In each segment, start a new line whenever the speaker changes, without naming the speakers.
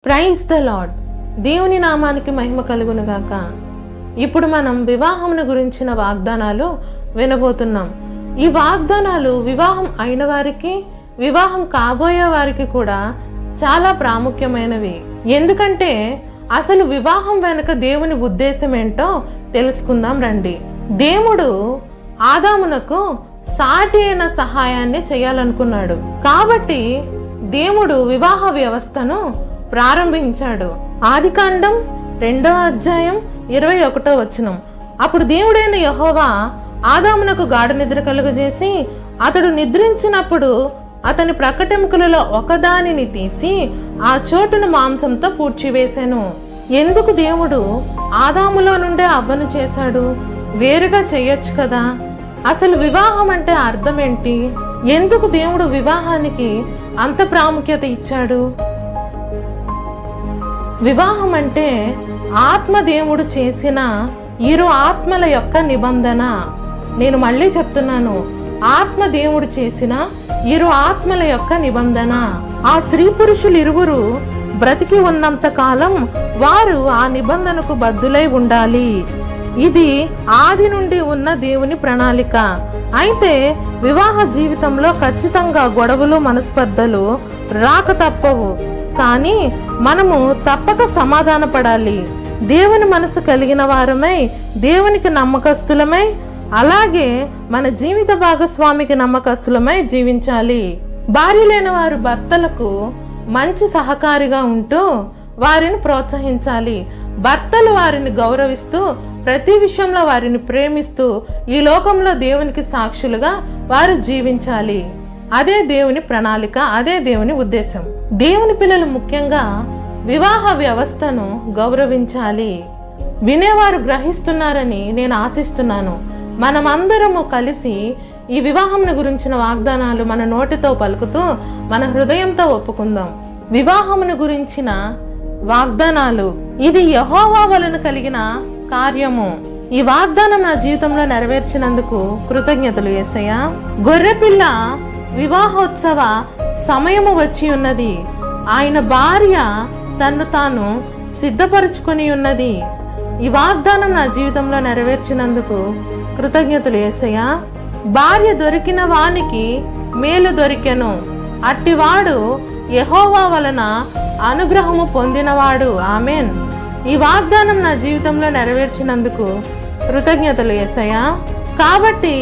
Praise the lord. దేవుని నామానికి మహిమ కలుగును గాక. ఇప్పుడు మనం వివాహమును గురించిన వాగ్దానాలు వినబోతున్నాం. ఈ వాగ్దానాలు వివాహం అయిన వారికి, వివాహం కాబోయే వారికి కూడా చాలా ప్రాముఖ్యమైనవి. ఎందుకంటే అసలు వివాహం వెనుక దేవుని ఉద్దేశం ఏంటో తెలుసుకుందాం రండి. దేవుడు ఆదామునకు సాటి అయిన సహాయాన్ని చేయాలనుకున్నాడు. కాబట్టి దేవుడు వివాహ వ్యవస్థను ప్రారంభించాడు. ఆదికాండం 2వ అధ్యాయం 21వ వచనం. అప్పుడు దేవుడైన యెహోవా ఆదామునకు గాఢ నిద్ర కలుగజేసి అతడు నిద్రించినప్పుడు అతని ప్రక్కటెముకలలో ఒకదానిని తీసి ఆ చోటును మాంసంతో పూడ్చివేశాను. ఎందుకు దేవుడు ఆదాములో నుండే అవ్వను చేశాడు? వేరుగా చేయొచ్చు కదా. అసలు వివాహం అంటే అర్థం ఏంటి? ఎందుకు దేవుడు వివాహానికి అంత ప్రాముఖ్యత ఇచ్చాడు? వివాహం అంటే ఆత్మదేవుడు చేసిన ఇరు ఆత్మల యొక్క నిబంధన. నేను మళ్ళీ చెప్తున్నాను, ఆత్మదేవుడు చేసిన ఇరు ఆత్మల యొక్క నిబంధన. ఆ స్త్రీ పురుషులు ఇరువురు బ్రతికి ఉన్నంత కాలం వారు ఆ నిబంధనకు బద్దులై ఉండాలి. ఇది ఆది నుండి ఉన్న దేవుని ప్రణాళిక. అయితే వివాహ జీవితంలో ఖచ్చితంగా గొడవలు, మనస్పర్ధలు రాక తప్పవు. కానీ మనము తప్పక సమాధాన పడాలి. దేవుని మనసు కలిగిన వారమై, దేవునికి నమ్మకస్తులమై, అలాగే మన జీవిత భాగస్వామికి నమ్మకస్తులమై జీవించాలి. భార్య లేని వారు భర్తలకు మంచి సహకారిగా ఉంటూ వారిని ప్రోత్సహించాలి. భర్తలు వారిని గౌరవిస్తూ, ప్రతి విషయంలో వారిని ప్రేమిస్తూ ఈ లోకంలో దేవునికి సాక్షులుగా వారు జీవించాలి. అదే దేవుని ప్రణాళిక, అదే దేవుని ఉద్దేశం. దేవుని పిల్లలు ముఖ్యంగా వివాహ వ్యవస్థను గౌరవించాలి. వినేవారు గ్రహిస్తున్నారని నేను ఆశిస్తున్నాను. మనమందరము కలిసి ఈ వివాహంను గురించిన వాగ్దానాలు మన నోటితో పలుకుతూ మన హృదయంతో ఒప్పుకుందాం. వివాహమును గురించిన వాగ్దానాలు, ఇది యెహోవా వలన కలిగిన కార్యము. ఈ వాగ్దానం నా జీవితంలో నెరవేర్చినందుకు కృతజ్ఞతలు యేసయ్యా. గొర్రెపిల్ల వివాహోత్సవ సమయము వచ్చి ఉన్నది. ఆయన భార్య తన్ను తాను సిద్ధపరచుకొని ఉన్నది. ఈ వాగ్దానం నా జీవితంలో నెరవేర్చినందుకు కృతజ్ఞతలు యేసయ్యా. భార్య దొరికిన వానికి మేలు దొరికెను, అట్టివాడు యెహోవా వలన అనుగ్రహము పొందినవాడు. ఆమెన్. ఈ వాగ్దానం నా జీవితంలో నెరవేర్చినందుకు కృతజ్ఞతలు యేసయ్యా. కాబట్టి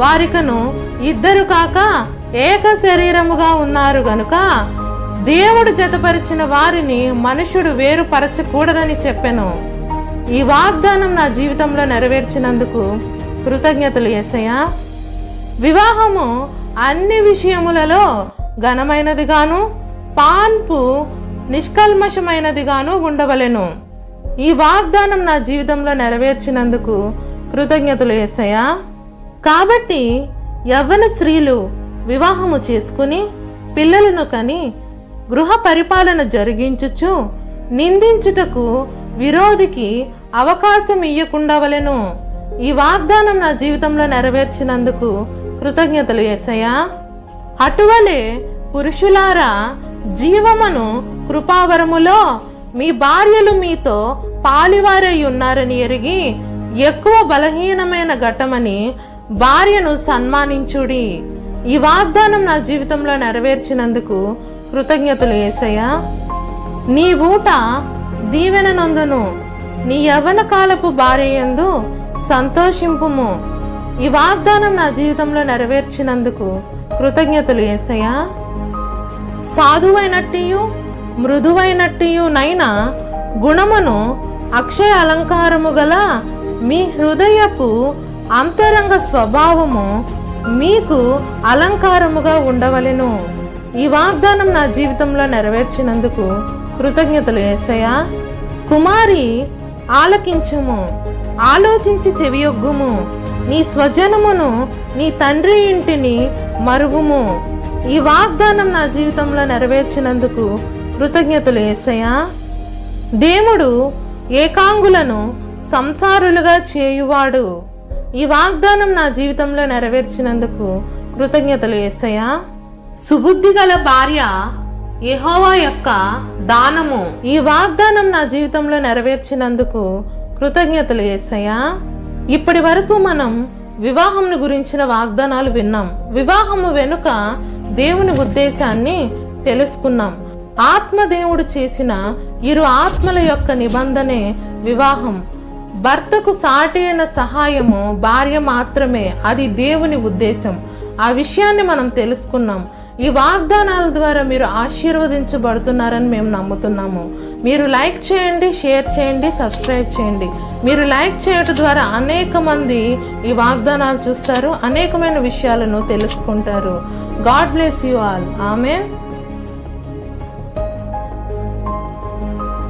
వారికను ఇద్దరు కాక ఏక శరీరముగా ఉన్నారు గనుక దేవుడు జతపరిచిన వారిని మనుషుడు వేరుపరచకూడదని చెప్పెను. ఈ వాగ్దానం నా జీవితంలో నెరవేర్చినందుకు కృతజ్ఞతలు యేసయ్యా. వివాహము అన్ని విషయములలో ఘనమైనదిగాను, పాన్పు నిష్కల్మషమైనదిగాను ఉండవలెను. ఈ వాగ్దానం నా జీవితంలో నెరవేర్చినందుకు కృతజ్ఞతలు యేసయ్యా. కాబట్టి యవ్వన స్త్రీలు వివాహము చేసుకుని పిల్లలను కని గృహ పరిపాలన జరిగించుచు నిందించుటకు విరోధికి అవకాశం ఇయ్యకుండవలెను. ఈ వాగ్దానం నా జీవితంలో నెరవేర్చినందుకు కృతజ్ఞతలు యేసయ్యా. అటువలే పురుషులారా, జీవమును కృపావరములో మీ భార్యలు మీతో పాలివారై ఉన్నారని ఎరిగి ఎక్కువ బలహీనమైన ఘట్టమని భార్యను సన్మానించుడి. ఈ వాగ్దానం నా జీవితంలో నెరవేర్చినందుకు కృతజ్ఞతలు యేసయ్యా. నీ ఊట దీవెన నొందును, నీ యవ్వన కాలపు భార్య యందు సంతోషింపుము. ఈ వాగ్దానం నా జీవితంలో నెరవేర్చినందుకు కృతజ్ఞతలు యేసయ్యా. సాధువైనట్టియు మృదువైనట్టియు నైనా గుణమును అక్షయ అలంకారము గల మీ హృదయపు అంతరంగ స్వభావము మీకు అలంకారముగా ఉండవలెను. ఈ వాగ్దానం నా జీవితంలో నెరవేర్చినందుకు కృతజ్ఞతలు యేసయ్యా. కుమారి ఆలకించుము, ఆలోచించి చెవియొగ్గుము. నీ స్వజనమును, నీ తండ్రి ఇంటిని మరువుము. ఈ వాగ్దానం నా జీవితంలో నెరవేర్చినందుకు కృతజ్ఞతలు యేసయ్యా. దేవుడు ఏకాంగులను సంసారులుగా చేయువాడు. ఈ వాగ్దానం నా జీవితంలో నెరవేర్చినందుకు కృతజ్ఞతలు యేసయ్యా. సుబుద్ధి గల భార్య యెహోవా యొక్క దానము. ఈ వాగ్దానం నా జీవితంలో నెరవేర్చినందుకు కృతజ్ఞతలు యేసయ్యా. ఇప్పటి వరకు మనం వివాహంను గురించిన వాగ్దానాలు విన్నాం. వివాహము వెనుక దేవుని ఉద్దేశాన్ని తెలుసుకున్నాం. ఆత్మదేవుడు చేసిన ఇరు ఆత్మల యొక్క నిబంధనే వివాహం. భర్తకు సాటి అయిన సహాయము భార్య మాత్రమే, అది దేవుని ఉద్దేశం. ఆ విషయాన్ని మనం తెలుసుకున్నాం. ఈ వాగ్దానాల ద్వారా మీరు ఆశీర్వదించబడుతున్నారని మేము నమ్ముతున్నాము. మీరు లైక్ చేయండి, షేర్ చేయండి, సబ్స్క్రైబ్ చేయండి. మీరు లైక్ చేయడం ద్వారా అనేక మంది ఈ వాగ్దానాలు చూస్తారు, అనేకమైన విషయాలను తెలుసుకుంటారు. God bless you all. Amen.